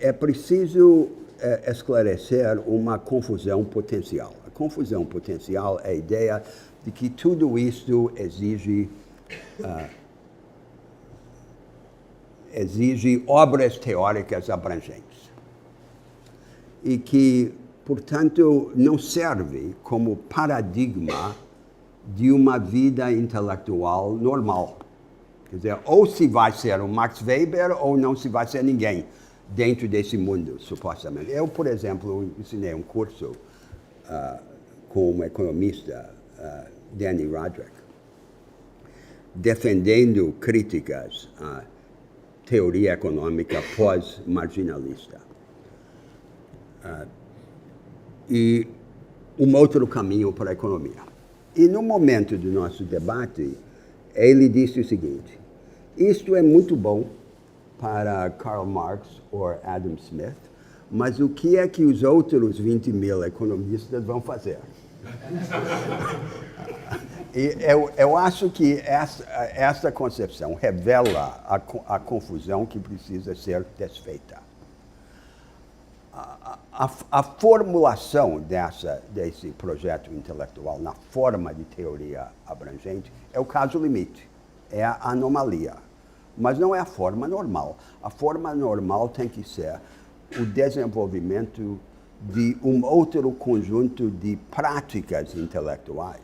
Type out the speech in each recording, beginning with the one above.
é preciso esclarecer uma confusão potencial. A confusão potencial é a ideia de que tudo isto exige obras teóricas abrangentes e que, portanto, não serve como paradigma de uma vida intelectual normal. Quer dizer, ou se vai ser um Max Weber ou não se vai ser ninguém dentro desse mundo, supostamente. Eu, por exemplo, ensinei um curso com um economista, Danny Roderick, defendendo críticas à teoria econômica pós-marginalista. E um outro caminho para a economia. E no momento do nosso debate, ele disse o seguinte: isto é muito bom para Karl Marx ou Adam Smith, mas o que é que os outros 20 mil economistas vão fazer? E eu acho que essa concepção revela a confusão que precisa ser desfeita. A formulação desse projeto intelectual na forma de teoria abrangente é o caso limite, é a anomalia. Mas não é a forma normal. A forma normal tem que ser o desenvolvimento de um outro conjunto de práticas intelectuais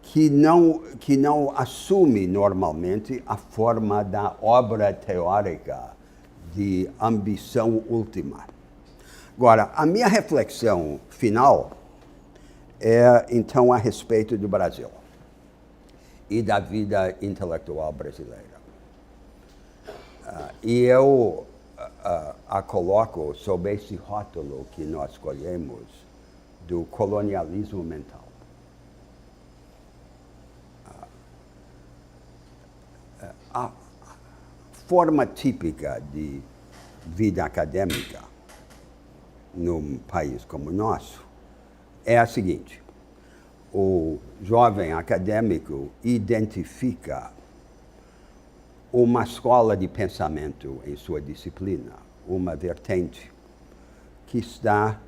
que não assume normalmente a forma da obra teórica de ambição última. Agora, a minha reflexão final é, então, a respeito do Brasil e da vida intelectual brasileira. E eu a coloco sob esse rótulo que nós escolhemos do colonialismo mental. A forma típica de vida acadêmica num país como o nosso é a seguinte: o jovem acadêmico identifica uma escola de pensamento em sua disciplina, uma vertente que está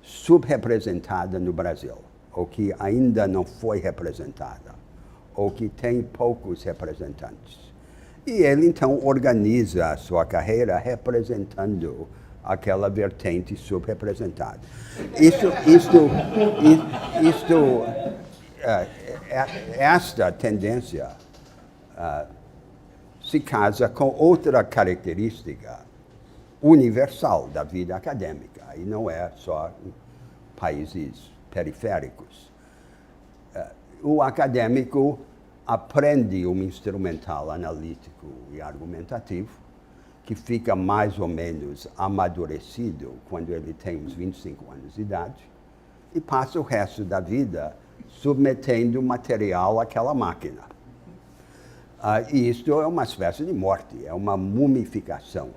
subrepresentada no Brasil, ou que ainda não foi representada, ou que tem poucos representantes. E ele, então, organiza a sua carreira representando aquela vertente subrepresentada. Esta tendência se casa com outra característica universal da vida acadêmica, e não é só em países periféricos. O acadêmico aprende um instrumental analítico e argumentativo que fica mais ou menos amadurecido quando ele tem uns 25 anos de idade e passa o resto da vida submetendo material àquela máquina. E isto é uma espécie de morte, é uma mumificação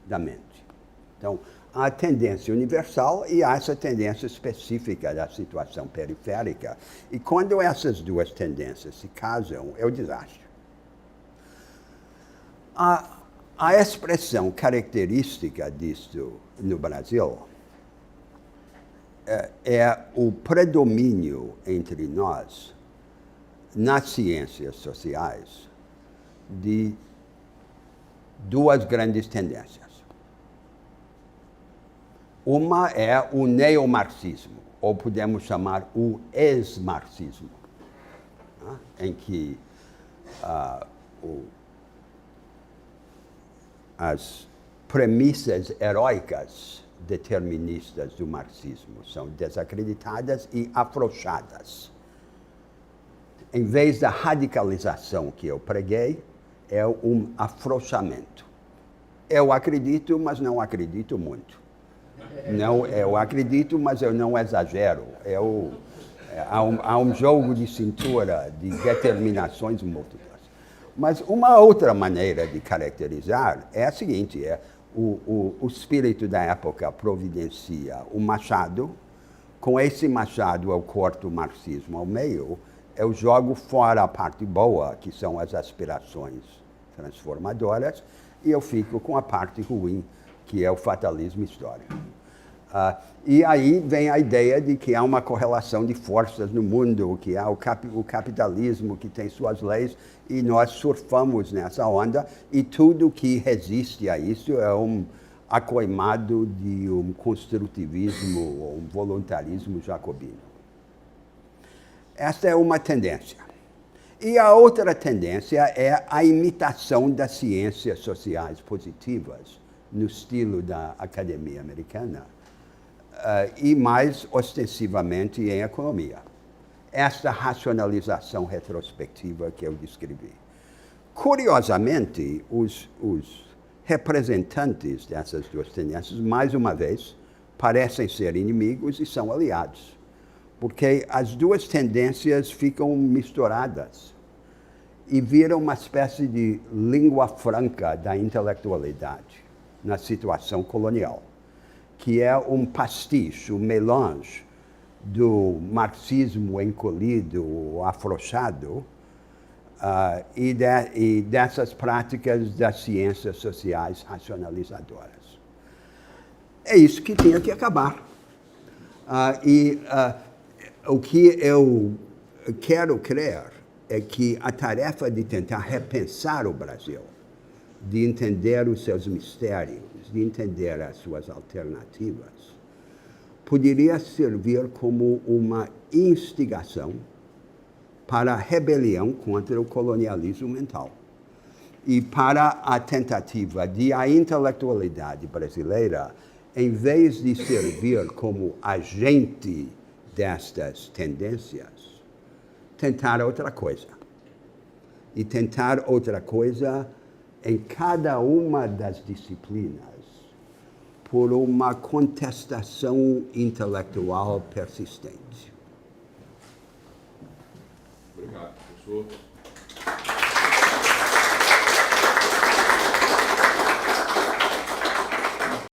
da mente. Então, há a tendência universal e há essa tendência específica da situação periférica. E quando essas duas tendências se casam, é o desastre. A expressão característica disto no Brasil é o predomínio entre nós, nas ciências sociais, de duas grandes tendências. Uma é o neomarxismo, ou podemos chamar o ex-marxismo, em que as premissas heróicas deterministas do marxismo são desacreditadas e afrouxadas. Em vez da radicalização que eu preguei, é um afrouxamento. Eu acredito, mas não acredito muito. Não, eu acredito, mas eu não exagero. Há um jogo de cintura de determinações múltiplas. Mas uma outra maneira de caracterizar é a seguinte: o espírito da época providencia o machado, com esse machado eu corto o marxismo ao meio, eu jogo fora a parte boa, que são as aspirações transformadoras, e eu fico com a parte ruim, que é o fatalismo histórico. E aí vem a ideia de que há uma correlação de forças no mundo, que há o capitalismo que tem suas leis, e nós surfamos nessa onda, e tudo que resiste a isso é um acoimado de um construtivismo ou um voluntarismo jacobino. Esta é uma tendência. E a outra tendência é a imitação das ciências sociais positivas, no estilo da academia americana, e mais ostensivamente em economia. Esta racionalização retrospectiva que eu descrevi. Curiosamente, os representantes dessas duas tendências, mais uma vez, parecem ser inimigos e são aliados, porque as duas tendências ficam misturadas e viram uma espécie de língua franca da intelectualidade na situação colonial, que é um pastiche, um melange do marxismo encolhido, afrouxado, e dessas práticas das ciências sociais racionalizadoras. É isso que tinha que acabar. O que eu quero crer é que a tarefa de tentar repensar o Brasil, de entender os seus mistérios, de entender as suas alternativas, poderia servir como uma instigação para a rebelião contra o colonialismo mental e para a tentativa de a intelectualidade brasileira, em vez de servir como agente destas tendências, tentar outra coisa. E tentar outra coisa em cada uma das disciplinas por uma contestação intelectual persistente. Obrigado, professor.